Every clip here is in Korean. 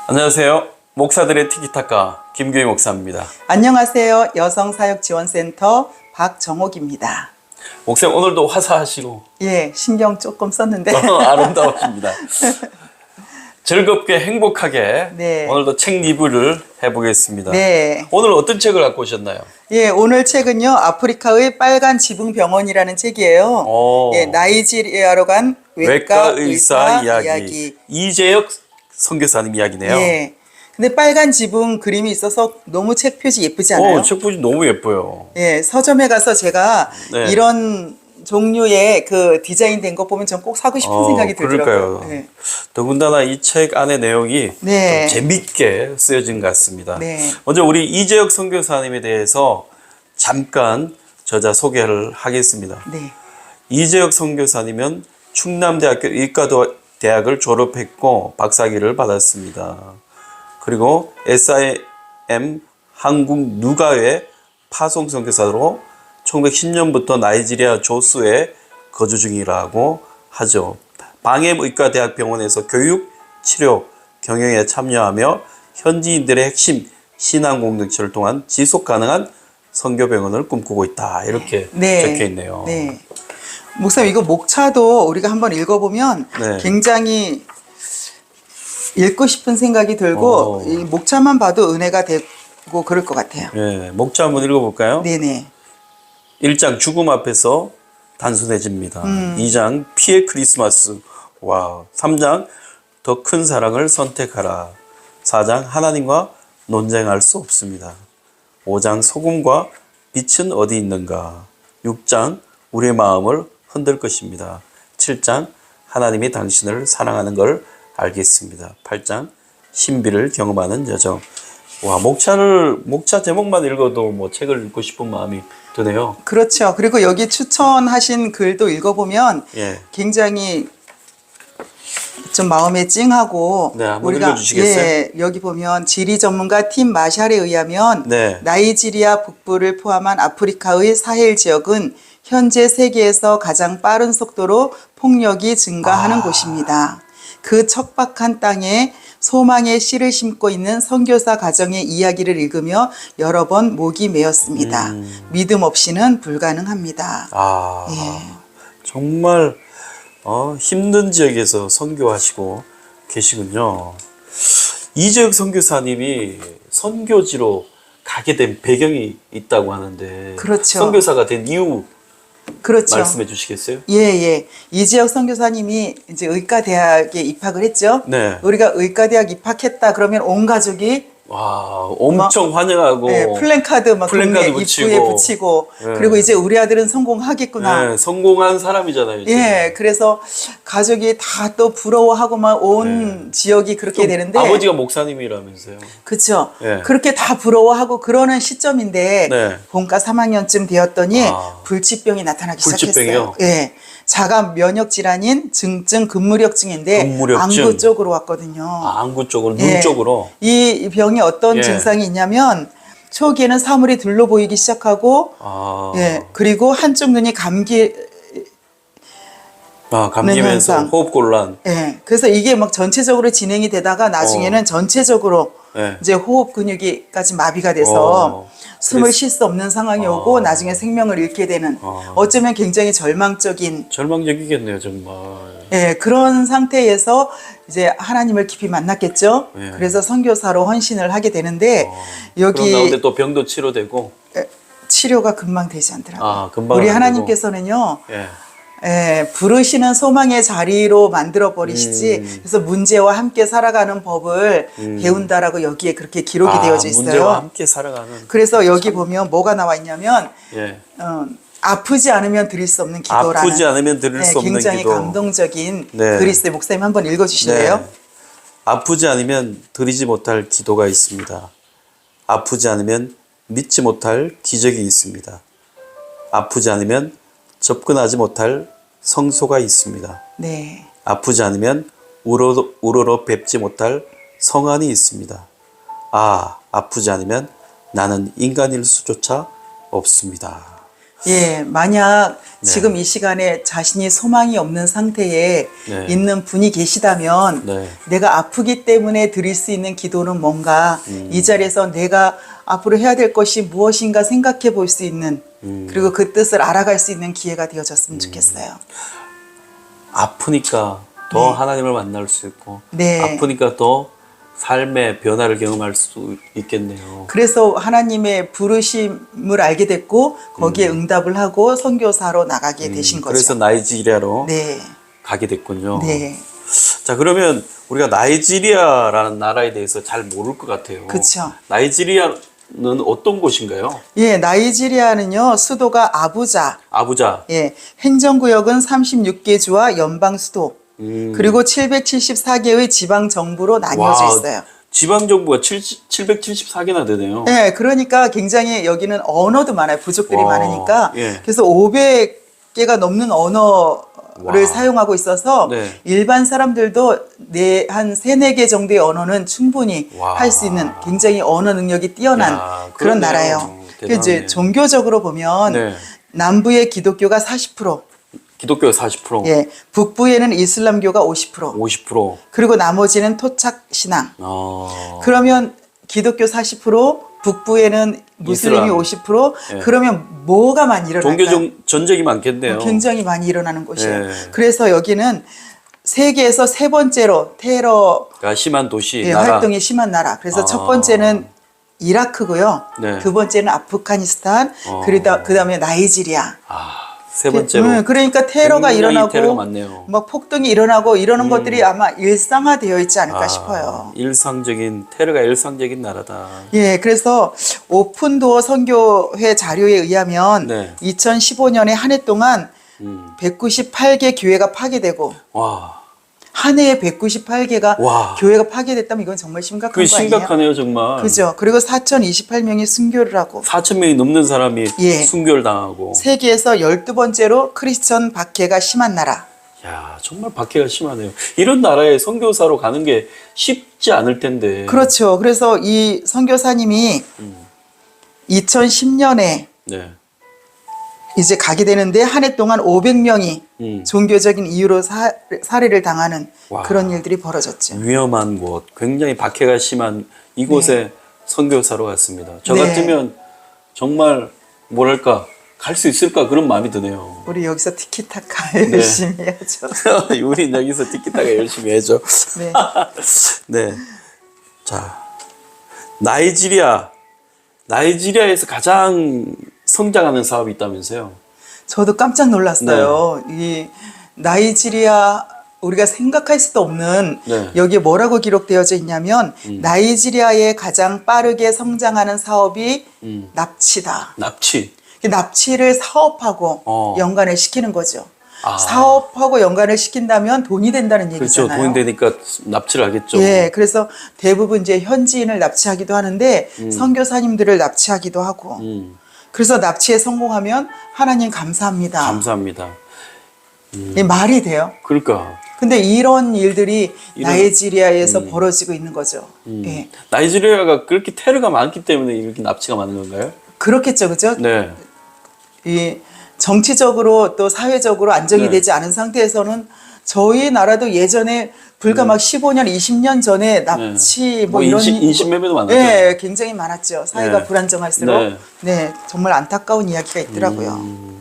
안녕하세요. 목사들의 티키타카 김교희 목사입니다. 안녕하세요. 여성사역지원센터 박정옥입니다. 목사님 오늘도 화사하시고 예, 신경 조금 썼는데 아름다우십니다. 즐겁게 행복하게 네. 오늘도 책 리뷰를 해보겠습니다. 네. 오늘 어떤 책을 갖고 오셨나요? 예, 오늘 책은요. 아프리카의 빨간 지붕병원이라는 책이에요. 오. 예, 나이지리아로 간 외과 의사 이야기. 이재혁 선교사님 이야기네요. 예. 근데 빨간 지붕 그림이 있어서 너무 책 표지 예쁘지 않아요? 책 표지 너무 예뻐요. 예, 서점에 가서 제가 네. 이런 종류의 그 디자인 된 거 보면 전 꼭 사고 싶은 생각이 들더라고요. 그럴까요? 예. 더군다나 이 책 안의 내용이 네. 좀 재밌게 쓰여진 것 같습니다. 네. 먼저 우리 이재혁 선교사님에 대해서 잠깐 저자 소개를 하겠습니다. 네. 이재혁 선교사님은 충남대학교 의과대학을 졸업했고 박사학위를 받았습니다. 그리고 SIM 한국 누가회 파송 선교사로 1910년부터 나이지리아 조스에 거주 중이라고 하죠. 방해의과대학병원에서 교육, 치료, 경영에 참여하며 현지인들의 핵심 신앙 공동체를 통한 지속 가능한 선교병원을 꿈꾸고 있다. 이렇게 네. 적혀 있네요. 네. 목사님 이거 목차도 우리가 한번 읽어보면 네. 굉장히 읽고 싶은 생각이 들고 이 목차만 봐도 은혜가 되고 그럴 것 같아요. 네, 목차 한번 읽어볼까요? 네네. 1장 죽음 앞에서 단순해집니다. 2장 피해 크리스마스. 와. 3장 더 큰 사랑을 선택하라. 4장 하나님과 논쟁할 수 없습니다. 5장 소금과 빛은 어디 있는가. 6장 우리의 마음을 흔들 것입니다. 7장 하나님이 당신을 사랑하는 걸 알겠습니다. 8장 신비를 경험하는 여정. 와, 목차 제목만 읽어도 뭐 책을 읽고 싶은 마음이 드네요. 그렇죠. 그리고 여기 추천하신 글도 읽어보면 예. 굉장히 좀 마음에 찡하고 네, 한번 읽어주시겠어요? 예, 여기 보면 지리 전문가 팀 마샬에 의하면 네. 나이지리아 북부를 포함한 아프리카의 사헬 지역은 현재 세계에서 가장 빠른 속도로 폭력이 증가하는 곳입니다. 그 척박한 땅에 소망의 씨를 심고 있는 선교사 가정의 이야기를 읽으며 여러 번 목이 메었습니다. 믿음 없이는 불가능합니다. 정말 힘든 지역에서 선교하시고 계시군요. 이재혁 선교사님이 선교지로 가게 된 배경이 있다고 하는데 그렇죠. 선교사가 된 이유 그렇죠. 말씀해 주시겠어요? 예. 이재혁 선교사님이 이제 의과대학에 입학을 했죠. 네. 우리가 의과대학 입학했다 그러면 온 가족이 와, 엄청 환영하고 네, 플랜카드 막 플랜카드 동네 붙이고. 입구에 붙이고 네. 그리고 이제 우리 아들은 성공하겠구나. 네, 성공한 사람이잖아요. 이제. 예, 그래서 가족이 다 또 부러워하고 막 온 지역이 그렇게 되는데 아버지가 목사님이라면서요. 그렇죠. 네. 그렇게 다 부러워하고 그러는 시점인데 네. 본과 3학년쯤 되었더니 불치병이 나타나기 불치병이요? 시작했어요. 예. 자가 면역 질환인 증증 근무력증인데 근무력증. 안구 쪽으로 왔거든요. 안구 쪽으로, 예. 눈 쪽으로. 이 병이 어떤 예. 증상이 있냐면 초기에는 사물이 둘러 보이기 시작하고 예. 그리고 한쪽 눈이 감기면서 현상. 호흡곤란. 예. 그래서 이게 막 전체적으로 진행이 되다가 나중에는 전체적으로 네. 이제 호흡 근육이까지 마비가 돼서 숨을 쉴 수 없는 상황이 오고 나중에 생명을 잃게 되는 어쩌면 굉장히 절망적이겠네요, 정말. 예, 그런 상태에서 이제 하나님을 깊이 만났겠죠. 예. 그래서 선교사로 헌신을 하게 되는데 그런 여기 가운데 또 병도 치료되고. 치료가 금방 되지 않더라고요. 금방 우리 안 하나님께서는요. 예. 예, 부르시는 소망의 자리로 만들어 버리시지. 그래서 문제와 함께 살아가는 법을 배운다라고 여기에 그렇게 기록이 되어져 있어요. 문제와 함께 살아가는. 그래서 여기 보면 뭐가 나와 있냐면 예. 아프지 않으면 드릴 수 없는 기도라는 아프지 않으면 드릴 수 없는 굉장히 기도. 감동적인 네. 글이 있어요. 목사님 한번 읽어주실래요? 네. 아프지 않으면 드리지 못할 기도가 있습니다. 아프지 않으면 믿지 못할 기적이 있습니다. 아프지 않으면 접근하지 못할 성소가 있습니다. 네. 아프지 않으면 우러러 뵙지 못할 성안이 있습니다. 아프지 않으면 나는 인간일 수조차 없습니다. 예, 만약 네. 지금 이 시간에 자신이 소망이 없는 상태에 네. 있는 분이 계시다면 네. 내가 아프기 때문에 드릴 수 있는 기도는 뭔가 이 자리에서 내가 앞으로 해야 될 것이 무엇인가 생각해 볼 수 있는 그리고 그 뜻을 알아갈 수 있는 기회가 되어졌으면 좋겠어요. 아프니까 더 네. 하나님을 만날 수 있고 네. 아프니까 더 삶의 변화를 경험할 수 있겠네요. 그래서 하나님의 부르심을 알게 됐고 거기에 응답을 하고 선교사로 나가게 되신 거죠. 그래서 나이지리아로 네. 가게 됐군요. 네. 자, 그러면 우리가 나이지리아라는 나라에 대해서 잘 모를 것 같아요. 그쵸. 나이지리아는 어떤 곳인가요? 예, 나이지리아는요, 수도가 아부자. 아부자. 예, 행정구역은 36개 주와 연방 수도. 그리고 774개의 지방 정부로 나뉘어져 와, 있어요. 지방 정부가 774개나 되네요. 예, 그러니까 굉장히 여기는 언어도 많아요. 부족들이 와, 많으니까. 예. 그래서 500개가 넘는 언어를 와. 사용하고 있어서 네. 일반 사람들도 한 3, 4개 정도의 언어는 충분히 와. 할 수 있는 굉장히 언어 능력이 뛰어난 야, 그런 그렇네요. 나라예요. 대단하네. 이제 종교적으로 보면 네. 남부의 기독교가 40%, 기독교 40%, 예, 북부에는 이슬람교가 50%, 50%. 그리고 나머지는 토착 신앙. 어. 그러면 기독교 40%, 북부에는 무슬림이 이슬람. 50%, 예. 그러면 뭐가 많이 일어날까요? 종교 전쟁이 많겠네요. 굉장히 많이 일어나는 곳이에요. 예. 그래서 여기는 세계에서 3번째로 테러 그러니까 심한 도시, 예, 나라. 활동이 심한 나라. 그래서 아. 첫 번째는 이라크고요. 네. 두 번째는 아프가니스탄, 그다음에 나이지리아. 세 번째로. 그러니까 테러가 굉장히 일어나고 테러가 많네요. 막 폭동이 일어나고 이러는 것들이 아마 일상화되어 있지 않을까 싶어요. 테러가 일상적인 나라다. 예, 그래서 오픈도어 선교회 자료에 의하면 네. 2015년에 한 해 동안 198개 교회가 파괴되고 와, 한 해에 198개가 와. 교회가 파괴됐다면 이건 정말 심각한 그게 거 아니에요? 심각하네요, 정말. 그죠. 그리고 4,028명이 순교를 하고 4,000명이 넘는 사람이 예. 순교를 당하고. 세계에서 12번째로 크리스천 박해가 심한 나라. 야, 정말 박해가 심하네요. 이런 나라에 선교사로 가는 게 쉽지 않을 텐데. 그렇죠. 그래서 이 선교사님이 2010년에 네. 이제 가게 되는데 한 해 동안 500명이 종교적인 이유로 살해를 당하는 와. 그런 일들이 벌어졌죠. 위험한 곳, 굉장히 박해가 심한 이곳에 선교사로 갔습니다. 저 네. 같으면 정말 뭐랄까 갈 수 있을까 그런 마음이 드네요. 우리 여기서 티키타카 열심히 해야죠. 우리 여기서 티키타카 열심히 해줘. 네. 네. 자, 나이지리아에서 가장 성장하는 사업이 있다면서요? 저도 깜짝 놀랐어요. 이 나이지리아 우리가 생각할 수도 없는 네. 여기에 뭐라고 기록되어져 있냐면 나이지리아에 가장 빠르게 성장하는 사업이 납치다. 납치. 납치를 사업하고 연관을 시키는 거죠. 아. 사업하고 연관을 시킨다면 돈이 된다는 얘기잖아요. 그렇죠. 돈이 되니까 납치를 하겠죠. 예, 그래서 대부분 이제 현지인을 납치하기도 하는데 선교사님들을 납치하기도 하고. 그래서 납치에 성공하면 하나님 감사합니다. 감사합니다. 이 말이 돼요. 그러니까. 근데 이런 일들이 나이지리아에서 벌어지고 있는 거죠. 예. 나이지리아가 그렇게 테러가 많기 때문에 이렇게 납치가 많은 건가요? 그렇겠죠, 그죠? 네. 이 정치적으로 또 사회적으로 안정이 네. 되지 않은 상태에서는 저희 나라도 예전에 불과 막 15년, 20년 전에 납치 뭐 이런 인신매매도 많았죠. 네, 굉장히 많았죠. 사회가 네. 불안정할수록 네. 네, 정말 안타까운 이야기가 있더라고요.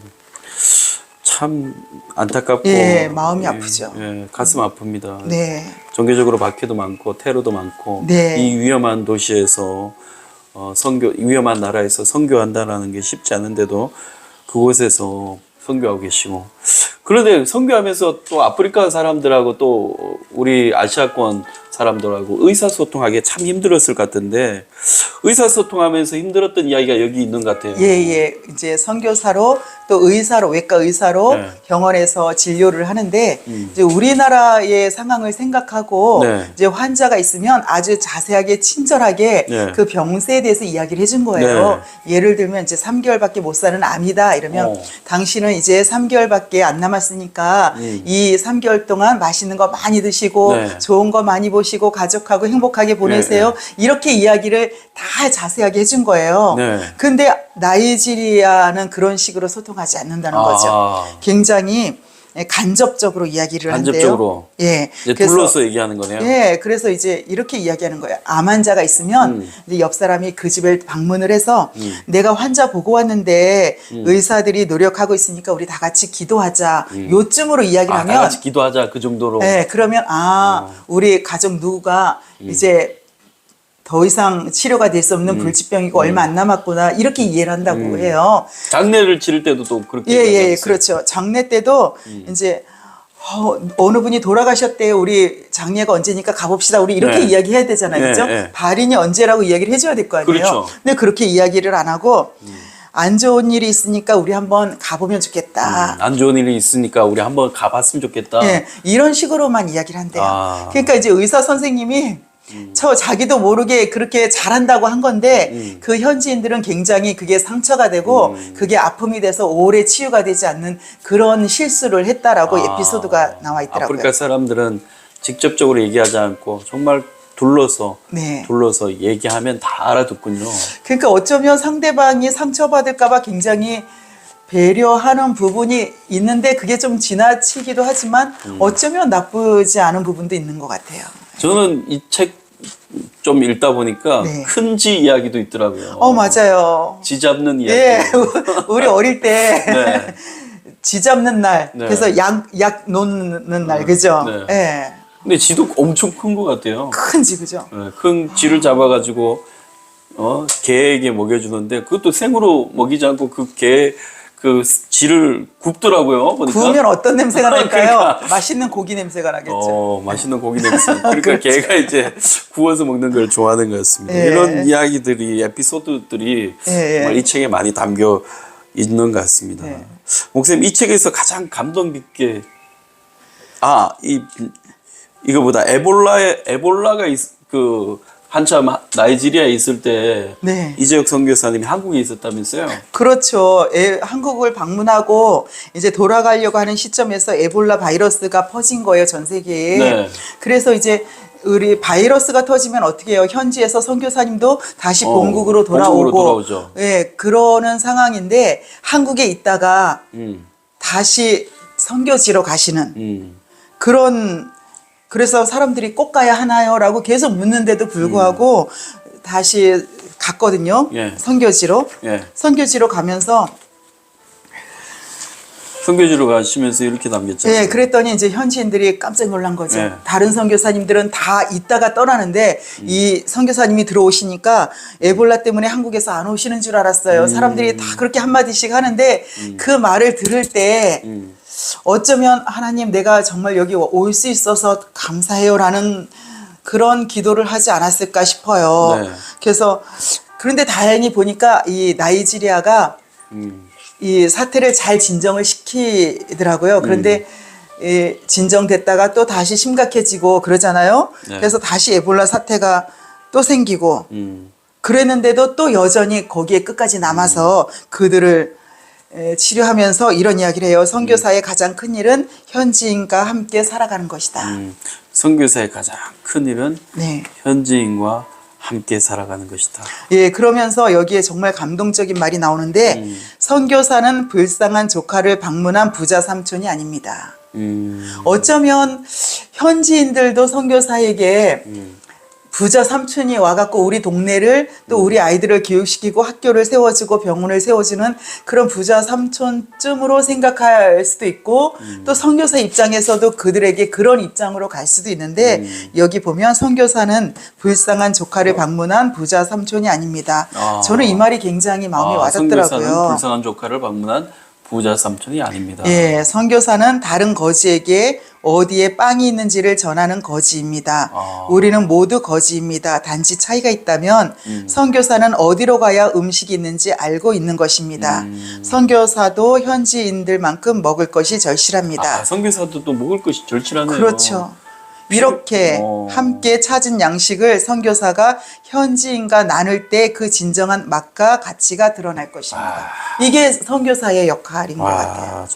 참 안타깝고 예, 마음이 아프죠. 예, 가슴 아픕니다. 네. 종교적으로 박해도 많고 테러도 많고 네. 이 위험한 도시에서 위험한 나라에서 선교한다라는 게 쉽지 않은데도 그곳에서 선교하고 계시고 그런데 선교하면서 또 아프리카 사람들하고 또 우리 아시아권 사람들하고 의사소통하기 참 힘들었을 것 같은데 의사소통하면서 힘들었던 이야기가 여기 있는 것 같아요. 예. 이제 선교사로 또 의사로, 외과 의사로 네. 병원에서 진료를 하는데 이제 우리나라의 상황을 생각하고 네. 이제 환자가 있으면 아주 자세하게 친절하게 네. 그 병세에 대해서 이야기를 해준 거예요. 예를 들면 이제 3개월밖에 못 사는 암이다 이러면 당신은 이제 3개월밖에 안 남았으니까 이 3개월 동안 맛있는 거 많이 드시고 네. 좋은 거 많이 보시고 가족하고 행복하게 보내세요. 이렇게 이야기를 다 자세하게 해준 거예요. 네. 근데 나이지리아는 그런 식으로 소통하지 않는다는 거죠. 굉장히 간접적으로 이야기를 간접적으로. 한대요. 예. 이제 둘러서 얘기하는 거네요. 예, 그래서 이제 이렇게 이야기하는 거예요. 암 환자가 있으면 이제 옆 사람이 그 집을 방문을 해서 내가 환자 보고 왔는데 의사들이 노력하고 있으니까 우리 다 같이 기도하자. 요쯤으로 이야기를 하면 다 같이 기도하자 그 정도로. 예, 그러면 우리 가족 누구가 이제 더 이상 치료가 될 수 없는 불치병이고 얼마 안 남았구나 이렇게 이해를 한다고 해요. 장례를 치를 때도 또 그렇게 예, 얘기하잖아요. 그렇죠. 장례 때도 이제 어느 분이 돌아가셨대요. 우리 장례가 언제니까 가봅시다. 우리 이렇게 네. 이야기해야 되잖아요. 네, 그죠? 네. 발인이 언제라고 이야기를 해줘야 될 거 아니에요. 그렇죠. 근데 그렇게 이야기를 안 하고 안 좋은 일이 있으니까 우리 한번 가보면 좋겠다. 안 좋은 일이 있으니까 우리 한번 가봤으면 좋겠다. 예, 이런 식으로만 이야기를 한대요. 그러니까 이제 의사 선생님이 자기도 모르게 그렇게 잘한다고 한 건데 그 현지인들은 굉장히 그게 상처가 되고 그게 아픔이 돼서 오래 치유가 되지 않는 그런 실수를 했다라고 에피소드가 나와 있더라고요. 아프리카 사람들은 직접적으로 얘기하지 않고 정말 둘러서 얘기하면 다 알아듣군요. 그러니까 어쩌면 상대방이 상처받을까봐 굉장히 배려하는 부분이 있는데 그게 좀 지나치기도 하지만 어쩌면 나쁘지 않은 부분도 있는 것 같아요. 저는 이 책 좀 읽다 보니까 네. 큰 지 이야기도 있더라고요. 맞아요. 지 잡는 이야기. 예, 우리 어릴 때 네. 지 잡는 날, 네. 그래서 약 놓는 날, 그죠? 네. 예. 근데 지도 엄청 큰 것 같아요. 큰 지, 그죠? 네, 큰 쥐를 잡아가지고 개에게 먹여주는데 그것도 생으로 먹이지 않고 그 쥐를 굽더라고요. 보니까. 구우면 어떤 냄새가 날까요? 그러니까. 맛있는 고기 냄새가 나겠죠. 맛있는 고기 냄새. 그러니까 그렇죠. 개가 이제 구워서 먹는 걸 좋아하는 것 같습니다. 예. 이런 이야기들이 에피소드들이 예. 정말 이 책에 많이 담겨 있는 것 같습니다. 예. 목사님 이 책에서 가장 감동 깊게 이거보다 에볼라가 한참 나이지리아에 있을 때 네. 이재혁 선교사님이 한국에 있었다면서요? 그렇죠. 한국을 방문하고 이제 돌아가려고 하는 시점에서 에볼라 바이러스가 퍼진 거예요, 전 세계에. 네. 그래서 이제 우리 바이러스가 터지면 어떻게 해요? 현지에서 선교사님도 다시 본국으로 본국으로 돌아오고, 돌아오죠. 예, 그러는 상황인데 한국에 있다가 다시 선교지로 가시는 그런. 그래서 사람들이 꼭 가야 하나요?라고 계속 묻는데도 불구하고 다시 갔거든요. 예. 선교지로. 예. 선교지로 가면서 선교지로 가시면서 이렇게 남겼잖아요. 예, 그랬더니 이제 현지인들이 깜짝 놀란 거죠. 네. 다른 선교사님들은 다 있다가 떠나는데 이 선교사님이 들어오시니까 에볼라 때문에 한국에서 안 오시는 줄 알았어요. 사람들이 다 그렇게 한마디씩 하는데 그 말을 들을 때 어쩌면 하나님 내가 정말 여기 올 수 있어서 감사해요라는 그런 기도를 하지 않았을까 싶어요. 네. 그래서 그런데 다행히 보니까 이 나이지리아가 이 사태를 잘 진정을 시키더라고요. 그런데 진정됐다가 또 다시 심각해지고 그러잖아요. 네. 그래서 다시 에볼라 사태가 또 생기고 그랬는데도 또 여전히 거기에 끝까지 남아서 그들을 치료하면서 이런 이야기를 해요. 선교사의 가장 큰 일은 현지인과 함께 살아가는 것이다. 선교사의 가장 큰 일은 네. 현지인과 함께 살아가는 것이다. 예, 그러면서 여기에 정말 감동적인 말이 나오는데 선교사는 불쌍한 조카를 방문한 부자 삼촌이 아닙니다. 어쩌면 현지인들도 선교사에게 부자 삼촌이 와갖고 우리 동네를 또 우리 아이들을 교육시키고 학교를 세워주고 병원을 세워주는 그런 부자 삼촌쯤으로 생각할 수도 있고 또 선교사 입장에서도 그들에게 그런 입장으로 갈 수도 있는데 여기 보면 선교사는 불쌍한 조카를 방문한 부자 삼촌이 아닙니다. 저는 이 말이 굉장히 마음에 와닿더라고요. 선교사는 불쌍한 조카를 방문한 부자 삼촌이 아닙니다. 예, 선교사는 다른 거지에게 어디에 빵이 있는지를 전하는 거지입니다. 우리는 모두 거지입니다. 단지 차이가 있다면 선교사는 어디로 가야 음식이 있는지 알고 있는 것입니다. 선교사도 현지인들만큼 먹을 것이 절실합니다. 선교사도 또 먹을 것이 절실하네요. 그렇죠. 이렇게 함께 찾은 양식을 선교사가 현지인과 나눌 때 그 진정한 맛과 가치가 드러날 것입니다. 이게 선교사의 역할인 것 같아요.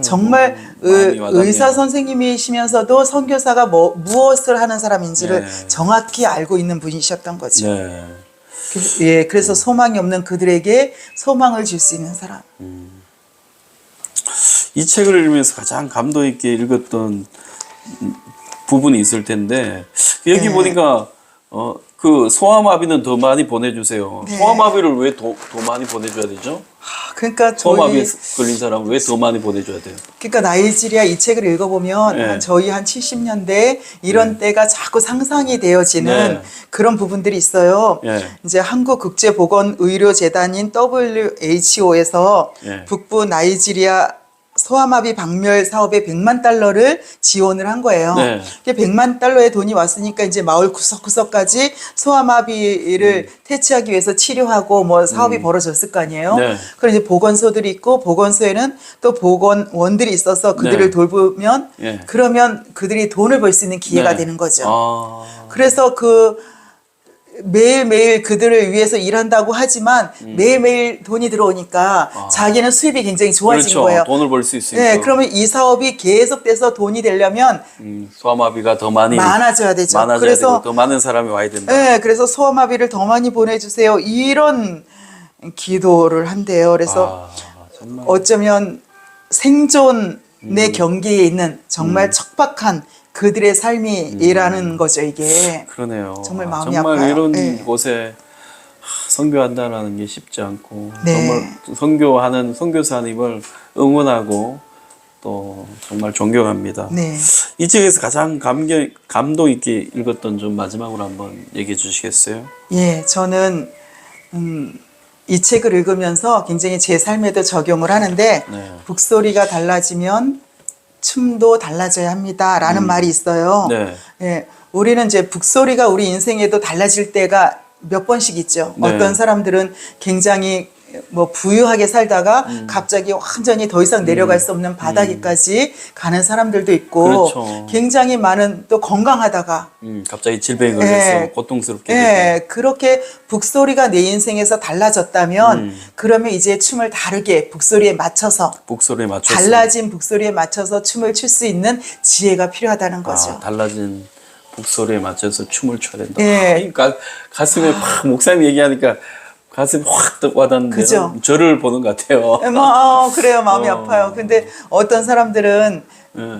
정말 의사 선생님이시면서도 선교사가 무엇을 하는 사람인지를 네. 정확히 알고 있는 분이셨던 거죠. 네. 예, 그래서 소망이 없는 그들에게 소망을 줄 수 있는 사람. 이 책을 읽으면서 가장 감동 있게 읽었던 부분이 있을 텐데 여기 네. 보니까 그 소아마비는 더 많이 보내주세요. 네. 소아마비를 왜 더 많이 보내줘야 되죠? 그러니까 소아마비에 걸린 사람을 왜 더 많이 보내줘야 돼요? 그러니까 나이지리아 이 책을 읽어보면 네. 저희 한 70년대 이런 때가 자꾸 상상이 되어지는 네. 그런 부분들이 있어요. 네. 이제 한국국제보건의료재단인 WHO에서 네. 북부 나이지리아 소아마비 박멸 사업에 100만 달러를 지원을 한 거예요. 네. 100만 달러의 돈이 왔으니까 이제 마을 구석구석까지 소아마비를 퇴치하기 위해서 치료하고 뭐 사업이 벌어졌을 거 아니에요. 네. 그럼 이제 보건소들이 있고 보건소에는 또 보건원들이 있어서 그들을 네. 돌보면 네. 그러면 그들이 돈을 벌 수 있는 기회가 네. 되는 거죠. 아, 그래서 매일매일 그들을 위해서 일한다고 하지만 매일매일 돈이 들어오니까 자기는 수입이 굉장히 좋아진 그렇죠. 거예요. 돈을 벌 수 있으니까. 네, 그러면 이 사업이 계속돼서 돈이 되려면 소아마비가 더 많이 많아져야 되죠. 많아져야 그래서 되고 더 많은 사람이 와야 된다. 네, 그래서 소아마비를 더 많이 보내주세요. 이런 기도를 한대요. 그래서 정말. 어쩌면 생존의 경계에 있는 정말 척박한 그들의 삶이라는 거죠, 이게. 그러네요. 정말 마음이 정말 아파요. 이런 네. 곳에 선교한다라는 게 쉽지 않고 네. 정말 선교하는 선교사님을 응원하고 또 정말 존경합니다. 네. 이 책에서 가장 감동 있게 읽었던 점 마지막으로 한번 얘기해 주시겠어요? 예, 저는 이 책을 읽으면서 굉장히 제 삶에도 적용을 하는데 네. 북소리가 달라지면 춤도 달라져야 합니다라는 말이 있어요. 네. 예, 우리는 이제 북소리가 우리 인생에도 달라질 때가 몇 번씩 있죠. 네. 어떤 사람들은 굉장히 뭐 부유하게 살다가 갑자기 완전히 더 이상 내려갈 수 없는 바닥에까지 가는 사람들도 있고 그렇죠. 굉장히 많은 또 건강하다가 갑자기 질병에 걸려서 예. 고통스럽게 되고. 예, 그렇게 북소리가 내 인생에서 달라졌다면 그러면 이제 춤을 다르게 북소리에 맞춰서 북소리에 맞춰서 달라진 북소리에 맞춰서 춤을 출 수 있는 지혜가 필요하다는 거죠. 달라진 북소리에 맞춰서 춤을 춰야 된다. 예. 그러니까 가슴에 확 목사님 얘기하니까 가슴이 확 와닿는데요. 그죠? 저를 보는 것 같아요. 그래요. 마음이 아파요. 근데 어떤 사람들은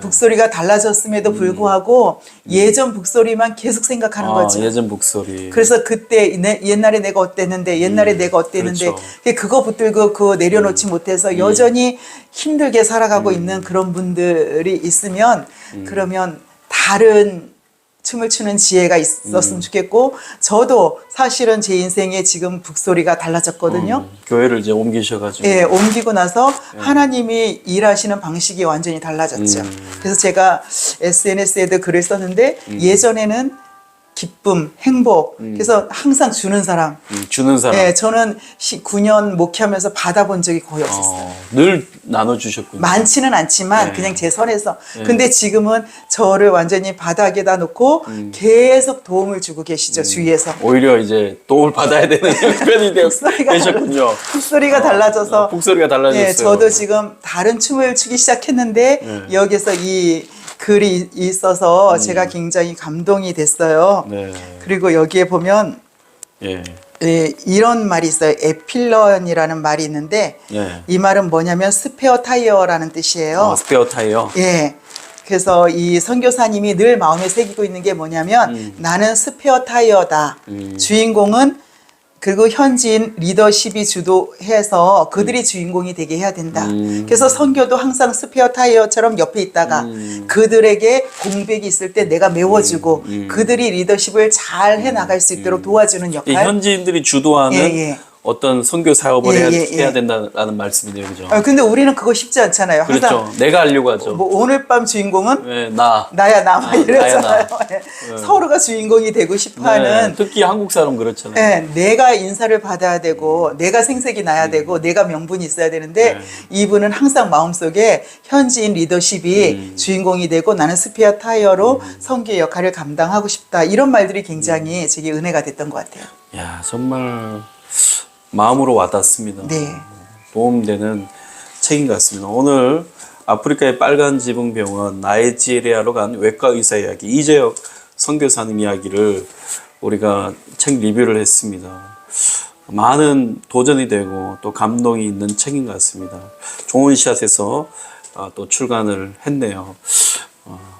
북소리가 달라졌음에도 불구하고 예전 북소리만 계속 생각하는 거죠. 예전 북소리. 그래서 그때 옛날에 내가 어땠는데 옛날에 내가 어땠는데 그렇죠. 그거 붙들고 그거 내려놓지 못해서 여전히 힘들게 살아가고 있는 그런 분들이 있으면 그러면 다른 춤을 추는 지혜가 있었으면 좋겠고 저도 사실은 제 인생에 지금 북소리가 달라졌거든요. 교회를 이제 옮기셔가지고. 예, 옮기고 나서 하나님이 일하시는 방식이 완전히 달라졌죠. 그래서 제가 SNS에도 글을 썼는데 예전에는 기쁨, 행복, 그래서 항상 주는 사람. 주는 사람. 예, 저는 9년 목회하면서 받아본 적이 거의 없었어요. 늘 나눠주셨군요. 많지는 않지만 네. 그냥 제 선에서. 근데 지금은 저를 완전히 바닥에다 놓고 계속 도움을 주고 계시죠, 주위에서. 오히려 이제 도움을 받아야 되는 편이 되셨군요. 북소리가 달라져서. 북소리가 달라졌어요. 예, 저도 지금 다른 춤을 추기 시작했는데 여기서 이 글이 있어서 제가 굉장히 감동이 됐어요. 네. 그리고 여기에 보면 예. 예, 이런 말이 있어요. 에필런이라는 말이 있는데 네. 이 말은 뭐냐면 스페어 타이어라는 뜻이에요. 스페어 타이어. 예. 그래서 이 선교사님이 늘 마음에 새기고 있는 게 뭐냐면 나는 스페어 타이어다. 주인공은 그리고 현지인 리더십이 주도해서 그들이 주인공이 되게 해야 된다. 그래서 선교도 항상 스페어 타이어처럼 옆에 있다가 그들에게 공백이 있을 때 내가 메워주고 그들이 리더십을 잘 해나갈 수 있도록 도와주는 이 역할. 현지인들이 주도하는 예. 어떤 선교 사업을 예. 해야 된다라는 말씀이네요, 그죠? 근데 우리는 그거 쉽지 않잖아요. 항상 그렇죠. 내가 하려고 하죠. 뭐 오늘 밤 주인공은 네, 나야 막 이러잖아요. 나야, 예. 서로가 주인공이 되고 싶어하는. 네, 특히 한국 사람 그렇잖아요. 네, 내가 인사를 받아야 되고 내가 생색이 나야 되고 내가 명분이 있어야 되는데 이분은 항상 마음속에 현지인 리더십이 주인공이 되고 나는 스페어 타이어로 선교의 역할을 감당하고 싶다. 이런 말들이 굉장히 제게 은혜가 됐던 것 같아요. 야, 정말 마음으로 와닿습니다. 네. 도움되는 책인 것 같습니다. 오늘 아프리카의 빨간 지붕병원 나이지리아로 간 외과 의사 이야기 이재혁 선교사님 이야기를 우리가 책 리뷰를 했습니다. 많은 도전이 되고 또 감동이 있는 책인 것 같습니다. 좋은 샷에서 또 출간을 했네요.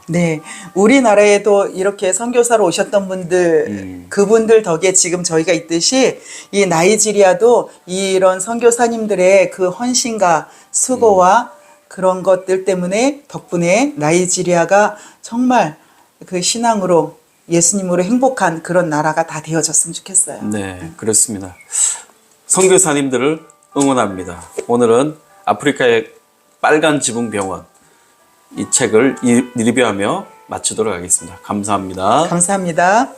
네, 우리나라에도 이렇게 선교사로 오셨던 분들, 그분들 덕에 지금 저희가 있듯이 이 나이지리아도 이런 선교사님들의 그 헌신과 수고와 그런 것들 때문에 덕분에 나이지리아가 정말 그 신앙으로 예수님으로 행복한 그런 나라가 다 되어졌으면 좋겠어요. 네, 그렇습니다. 선교사님들을 응원합니다. 오늘은 아프리카의 빨간 지붕 병원 이 책을 리뷰하며 마치도록 하겠습니다. 감사합니다. 감사합니다.